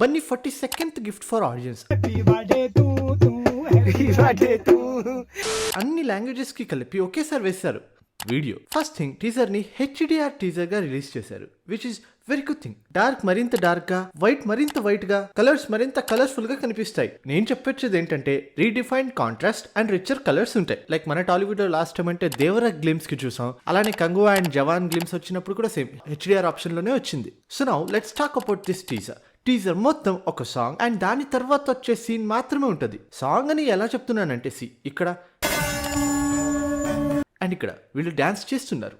Bunny 42nd gift for audience. అన్ని languages కి కలిపి ఒకేసారి వేశారు వీడియో. ఫస్ట్ థింగ్, టీజర్ ని హెచ్డిఆర్ టీజర్ గా రిలీజ్ చేశారు, which is very good thing. Dark మరింత డార్క్ గా, వైట్ మరింత వైట్ గా, కలర్స్ మరింత కలర్ఫుల్ గా కనిపిస్తాయి. నేను చెప్పొచ్చేది ఏంటంటే redefined contrast and richer colours ఉంటాయి. లైక్ మన టాలీవుడ్ లో లాస్ట్ టైం అంటే దేవరా గ్లిమ్స్ కి చూసాం, అలానే కంగువా అండ్ జవాన్ గ్లిమ్స్ వచ్చినప్పుడు కూడా సేమ్ హెచ్డిఆర్ ఆప్షన్ లోనే వచ్చింది. So now let's talk about this teaser. Teaser మొత్తం ఒక సాంగ్ అండ్ దాని తర్వాత వచ్చే సీన్ మాత్రమే ఉంటుంది. సాంగ్ అని ఎలా చెప్తున్నానంటే ఇక్కడ అండ్ ఇక్కడ వీళ్ళు డాన్స్ చేస్తున్నారు.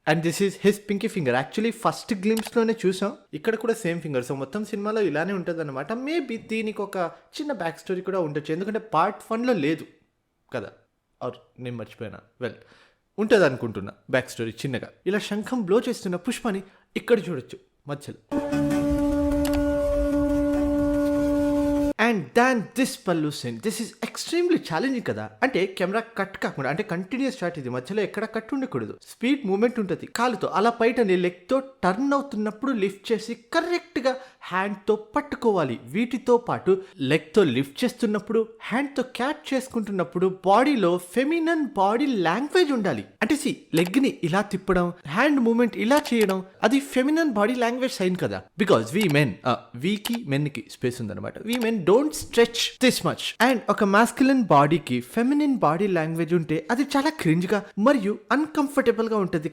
And this is his Pinky finger. Actually first glimpse లోనే చూసాం, ఇక్కడ కూడా సేమ్ ఫింగర్. సో మొత్తం సినిమాలో ఇలానే ఉంటుంది అనమాట. మేబీ దీనికి ఒక చిన్న బ్యాక్ స్టోరీ కూడా ఉండొచ్చు, ఎందుకంటే పార్ట్ 1 లో లేదు కదా, ఆర్ నేను మర్చిపోయినా. వెల్, ఉంటుంది అనుకుంటున్నా బ్యాక్ స్టోరీ చిన్నగా. ఇలా శంఖం బ్లో చేస్తున్న పుష్పని ఇక్కడ చూడొచ్చు మధ్యలో. అండ్ దాన్ దిస్ పల్లు scene, this is extremely challenging కదా. అంటే కెమెరా కట్ కాకుండా, అంటే కంటిన్యూస్ షాట్, ఇది మధ్యలో ఎక్కడ కట్ ఉండకూడదు. స్పీడ్ మూమెంట్ ఉంటుంది. కాలుతో అలా పైటని లెగ్ తో టర్న్ అవుతున్నప్పుడు లిఫ్ట్ చేసి కరెక్ట్ గా హ్యాండ్ తో పట్టుకోవాలి. వీటితో పాటు లెగ్ తో లిఫ్ట్ చేస్తున్నప్పుడు, హ్యాండ్ తో క్యాచ్ చేసుకుంటున్నప్పుడు బాడీలో ఫెమినన్ బాడీ లాంగ్వేజ్ ఉండాలి. అంటే లెగ్ ని ఇలా తిప్పడం, హ్యాండ్ మూమెంట్ ఇలా చేయడం, అది ఫెమినన్ బాడీ లాంగ్వేజ్ సైన్ కదా. బికాస్ వి మెన్, వీకి మెన్ కి స్పేస్ ఉందన్నమాట. We men don't stretch this much. And ఒక మాస్కులిన్ బాడీకి ఫెమినిన్ బాడీ లాంగ్వేజ్ ఉంటే అది చాలా క్రింజ్ గా మరియు అన్కంఫర్టబుల్ గా ఉంటది.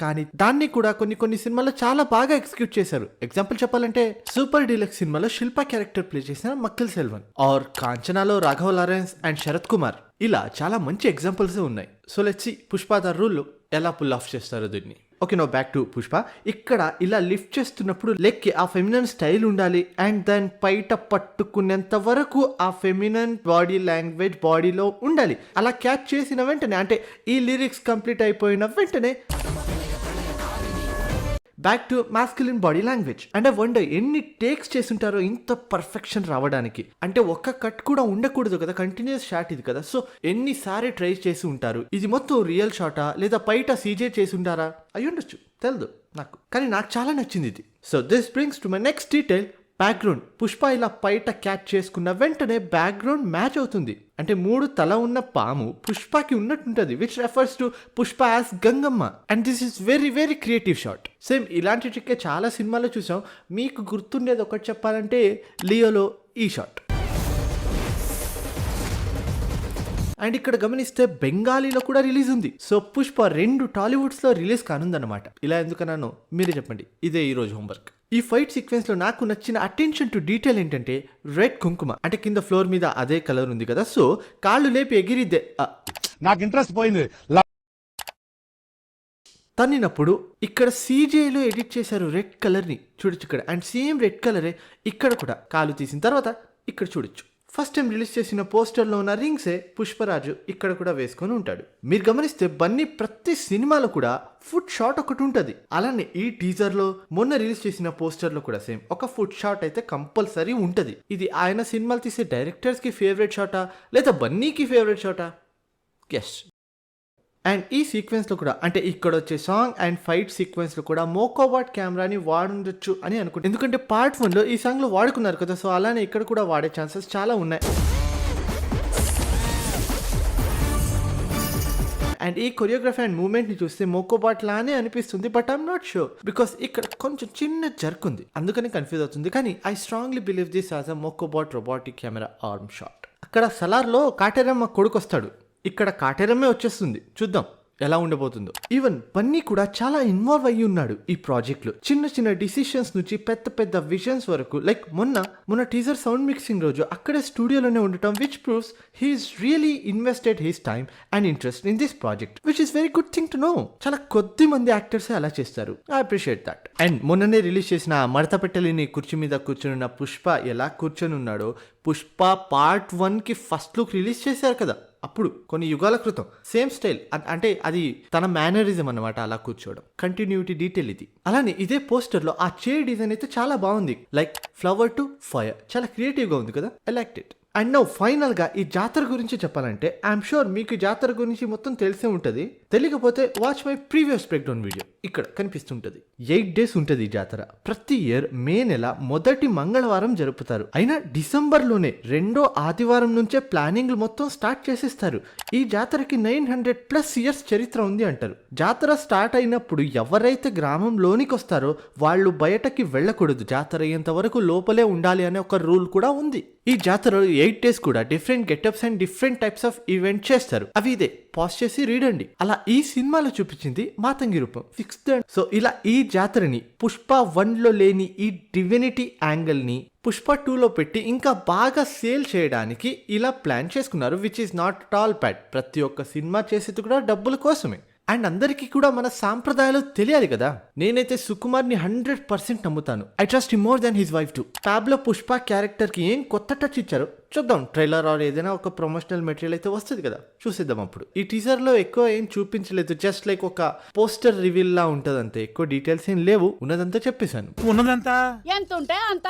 కానీ దాన్ని కూడా కొన్ని సినిమాల్లో చాలా బాగా ఎగ్జిక్యూట్ చేశారు. ఎగ్జాంపుల్ చెప్పాలంటే సూపర్ డీలక్స్ సినిమాలో శిల్పా క్యారెక్టర్ ప్లే చేసిన మక్కిల్ సెల్వన్, ఆర్ కాంచనాలో రాఘవ లారెన్స్ అండ్ శరత్ కుమార్. ఇలా చాలా మంచి ఎగ్జాంపుల్స్ ఉన్నాయి. So let's see Pushpa the rule ఎలా పుల్ ఆఫ్ చేస్తారో దీన్ని. Okay, no back to Pushpa. ఇక్కడ ఇలా లిఫ్ట్ చేస్తున్నప్పుడు లెగ్ కి ఆ ఫెమినన్ స్టైల్ ఉండాలి. అండ్ దాని పైట పట్టుకునేంత వరకు ఆ ఫెమినన్ బాడీ లాంగ్వేజ్ బాడీలో ఉండాలి. అలా క్యాచ్ చేసిన వెంటనే, అంటే ఈ లిరిక్స్ కంప్లీట్ అయిపోయిన వెంటనే back to masculine body language. And I wonder ఎన్ని టేక్స్ చేస్తుంటారో ఇంత పర్ఫెక్షన్ రావడానికి. అంటే ఒక్క కట్ కూడా ఉండకూడదు కదా, కంటిన్యూస్ షాట్ ఇది కదా. సో ఎన్నిసారి ట్రై చేసి ఉంటారు. ఇది మొత్తం రియల్ షాటా లేదా బయట సీజే చేసి ఉంటారా అయి ఉండొచ్చు, తెలియదు నాకు, కానీ నాకు చాలా నచ్చింది ఇది. So this brings to my next detail, background. Pushpa ఇలా బయట క్యాచ్ చేసుకున్న వెంటనే బ్యాక్గ్రౌండ్ మ్యాచ్ అవుతుంది. అంటే 3 తల ఉన్న పాము పుష్పకి ఉన్నట్టుంటది, which refers to Pushpa as Gangamma. And this is very very creative shot. Same ఇలాంటి ట్రిక్కే చాలా సినిమాల్లో చూసాం. మీకు గుర్తుండేది ఒకటి చెప్పాలంటే లియోలో ఈ షాట్. అండ్ ఇక్కడ గమనిస్తే బెంగాలీలో కూడా రిలీజ్ ఉంది. సో పుష్ప 2 టాలీవుడ్స్ లో రిలీజ్ కానుందన్నమాట. ఇలా ఎందుకన్నాను మీరే చెప్పండి. ఇదే ఈ రోజు హోంవర్క్. ఈ ఫైట్ సీక్వెన్స్ లో నాకు నచ్చిన అటెన్షన్ టు డీటెయిల్ ఏంటంటే రెడ్ కుంకుమ. అంటే కింద ఫ్లోర్ మీద అదే కలర్ ఉంది కదా, సో కాళ్ళు లేపి ఎగిరిద్దే నాకు ఇంట్రెస్ట్ పోయింది తన్నినప్పుడు ఇక్కడ సీజేలో ఎడిట్ చేశారు రెడ్ కలర్ ని, చూడొచ్చు ఇక్కడ. అండ్ సేమ్ రెడ్ కలరే ఇక్కడ కూడా. కాలు తీసిన తర్వాత ఇక్కడ చూడొచ్చు. ఫస్ట్ టైం రిలీజ్ చేసిన పోస్టర్లో ఉన్న రింగ్సే పుష్పరాజు ఇక్కడ కూడా వేసుకొని ఉంటాడు. మీరు గమనిస్తే బన్నీ ప్రతి సినిమాలో కూడా ఫుట్ షాట్ ఒకటి ఉంటుంది. అలానే ఈ టీజర్లో, మొన్న రిలీజ్ చేసిన పోస్టర్లో కూడా సేమ్ ఒక ఫుట్ షాట్ అయితే కంపల్సరీ ఉంటుంది. ఇది ఆయన సినిమాలు తీసే డైరెక్టర్స్కి ఫేవరెట్ షాటా లేదా బన్నీకి ఫేవరెట్ షాటా? గెస్. అండ్ ఈ సీక్వెన్స్లో కూడా, అంటే ఇక్కడ వచ్చే సాంగ్ అండ్ ఫైట్ సీక్వెన్స్లో కూడా మోకోబాట్ కెమెరాని వాడుండొచ్చు అని అనుకుంటున్నాను. ఎందుకంటే పార్ట్ 1లో ఈ సాంగ్లో వాడుకున్నారు కదా, సో అలానే ఇక్కడ కూడా వాడే ఛాన్సెస్ చాలా ఉన్నాయి. అండ్ ఈ కొరియోగ్రఫీ అండ్ మూవ్మెంట్ని చూస్తే మోకోబాట్ లానే అనిపిస్తుంది, but I'm not sure because ఇక్కడ కొంచెం చిన్న జర్క్ ఉంది, అందుకని కన్ఫ్యూజ్ అవుతుంది. కానీ I strongly believe this as a mocobot robotic camera arm shot. అక్కడ సలార్లో కాటేరమ్మ కొడుకు వస్తాడు, ఇక్కడ కాటేరమ్మే వచ్చేస్తుంది. చూద్దాం ఎలా ఉండబోతుందో. ఈవెన్ బన్నీ కూడా చాలా ఇన్వాల్వ్ అయ్యి ఉన్నాడు ఈ ప్రాజెక్ట్ లో. చిన్న చిన్న డిసిషన్స్ నుంచి పెద్ద విజన్స్ వరకు. లైక్ మొన్న టీజర్ సౌండ్ మిక్సింగ్ రోజు అక్కడే స్టూడియోలోనే ఉండటం, which proves he's really invested his time and interest in this project, which is very good thing to know. చాలా కొద్ది మంది యాక్టర్స్ అలా చేస్తారు. I appreciate that. అండ్ మొన్ననే రిలీజ్ చేసిన మడత పెట్టలేని కుర్చీ మీద కూర్చొని పుష్ప ఎలా కూర్చొని ఉన్నాడో, పుష్ప పార్ట్ 1కి ఫస్ట్ లుక్ రిలీజ్ చేశారు కదా, అప్పుడు కొన్ని యుగాల క్రితం సేమ్ స్టైల్. అంటే అది తన మేనరిజం అన్నమాట, అలా కూర్చోవడం. కంటిన్యూటీ డీటెయిల్ ఇది. అలానే ఇదే పోస్టర్ లో ఆ చైర్ డిజైన్ అయితే చాలా బాగుంది. లైక్ ఫ్లవర్ టు ఫైర్, చాలా క్రియేటివ్ గా ఉంది కదా. I liked it. And now final గా ఈ జాతర గురించి చెప్పాలంటే ఐఎమ్ షూర్ మీకు ఈ జాతర గురించి మొత్తం తెలిసే ఉంటది. తెలియకపోతే watch my previous break down video, ఇక్కడ కనిపిస్తుంటది. 8 days ఉంటది ఈ జాతర. ప్రతి ఇయర్ మే నెల మొదటి మంగళవారం జరుపుతారు. అయినా డిసెంబర్ లోనే 2వ ఆదివారం నుంచే ప్లానింగ్ మొత్తం స్టార్ట్ చేసేస్తారు. ఈ జాతరకి 900+ years చరిత్ర ఉంది అంటారు. జాతర స్టార్ట్ అయినప్పుడు ఎవరైతే గ్రామంలోనికి వస్తారో వాళ్ళు బయటకి వెళ్ళకూడదు, జాతర అయ్యేంత వరకు లోపలే ఉండాలి అనే ఒక రూల్ కూడా ఉంది. ఈ జాతరలో 8 days కూడా different getups and different types of event చేస్తారు. అవి ఇదే, పాజ్ చేసి రీడండి. అలా ఈ సినిమాలో చూపించింది మాతంగి రూపం 6th. సో ఇలా ఈ జాతరని పుష్ప 1లో లేని ఈ డివినిటీ యాంగిల్ ని పుష్ప 2లో పెట్టి ఇంకా బాగా సేల్ చేయడానికి ఇలా ప్లాన్ చేసుకున్నారు. Which is not at all bad. ప్రతి ఒక్క సినిమా చేసేది కూడా డబ్బుల కోసమే. అండ్ అందరికీ కూడా మన సాంప్రదాయాలు తెలియాలి కదా. నేనైతే సుకుమార్ని 100% నమ్ముతాను. I trust him more then his wife too. టాబ్లో పుష్ప క్యారెక్టర్ కి ఏం కొత్త టచ్ ఇచ్చారో చూద్దాం. ట్రైలర్ ఆర్ ఏదైనా ఒక ప్రమోషనల్ మెటీరియల్ అయితే వస్తుంది కదా, చూసేద్దాం. అప్పుడు ఈ టీజర్ లో ఎక్కువ ఏం చూపించలేదు, జస్ట్ లైక్ ఒక పోస్టర్ రివీల్ లా ఉంటది అంతే. ఎక్కువ డీటెయిల్స్ ఏం లేవు, ఉన్నదంతా చెప్పేశాను. ఉన్నదంతా ఎంత ఉంటే అంత.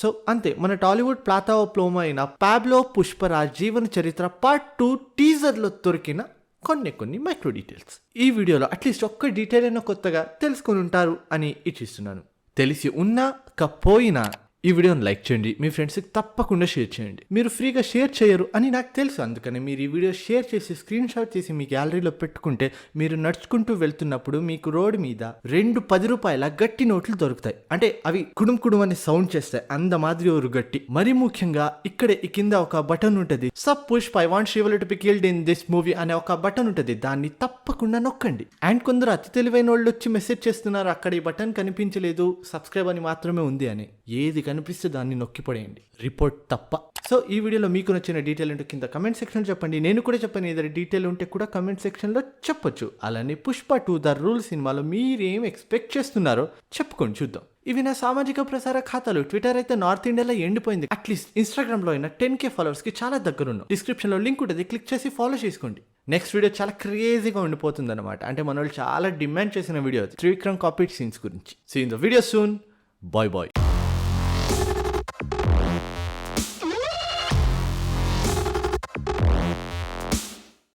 సో అంతే, మన టాలీవుడ్ ప్లాతా ఓ ప్లోమో అయిన పాబ్లో పుష్పరాజ్ జీవన చరిత్ర పార్ట్ 2 టీజర్ లో దొరికిన కొన్ని మైక్రో డీటెయిల్స్. ఈ వీడియోలో అట్లీస్ట్ ఒక్క డీటెయిల్ అయినా కొత్తగా తెలుసుకొని ఉంటారు అని ఇచ్చిస్తున్నాను. తెలిసి ఉన్నా కపోయినా ఈ వీడియోని లైక్ చేయండి, మీ ఫ్రెండ్స్కి తప్పకుండా షేర్ చేయండి. మీరు ఫ్రీగా షేర్ చేయరు అని నాకు తెలుసు, అందుకని మీరు ఈ వీడియో షేర్ చేసి స్క్రీన్ షాట్ చేసి మీ గ్యాలరీలో పెట్టుకుంటే మీరు నడుచుకుంటూ వెళ్తున్నప్పుడు మీకు రోడ్డు మీద 2 10 రూపాయల గట్టి నోట్లు దొరుకుతాయి. అంటే అవి కుడుం కుడుం అని సౌండ్ చేస్తాయి, అంద మాదిరి ఒక గట్టి. మరి ముఖ్యంగా ఇక్కడే ఈ కింద ఒక బటన్ ఉంటుంది, sub push I want Srivalli to be killed in this movie అనే ఒక బటన్ ఉంటుంది. దాన్ని తప్పకుండా నొక్కండి. అండ్ కొందరు అతి తెలివైన వాళ్ళు వచ్చి మెసేజ్ చేస్తున్నారు, అక్కడ ఈ బటన్ కనిపించలేదు, సబ్స్క్రైబ్ అని మాత్రమే ఉంది అని. ఏది కనిపిస్తే దాన్ని నొక్కి పడేయండి, రిపోర్ట్ తప్ప. సో ఈ వీడియోలో మీకు నచ్చిన డీటెయిల్ ఏంటో కింద కమెంట్ సెక్షన్లో చెప్పండి. నేను కూడా చెప్పాను, ఏదైనా డీటెయిల్ ఉంటే కూడా కమెంట్ సెక్షన్లో చెప్పొచ్చు. అలానే పుష్ప 2 ద రూల్ సినిమాలో మీరేం ఎక్స్పెక్ట్ చేస్తున్నారో చెప్పుకొని చూద్దాం. ఇవి నా సామాజిక ప్రసార ఖాతాలు. ట్విట్టర్ అయితే నార్త్ ఇండియాలో ఎండిపోయింది. అట్లీస్ట్ ఇన్స్టాగ్రామ్లో అయినా 10K ఫాలోవర్స్కి చాలా దగ్గరున్నాం. డిస్క్రిప్షన్లో లింక్ ఉంటుంది, క్లిక్ చేసి ఫాలో చేసుకోండి. నెక్స్ట్ వీడియో చాలా క్రేజీగా ఉండిపోతుంది అనమాట. అంటే మన వాళ్ళు చాలా డిమాండ్ చేసిన వీడియో త్రివిక్రమ్ కాపీ సీన్స్ గురించి. See in the video soon. Bye bye.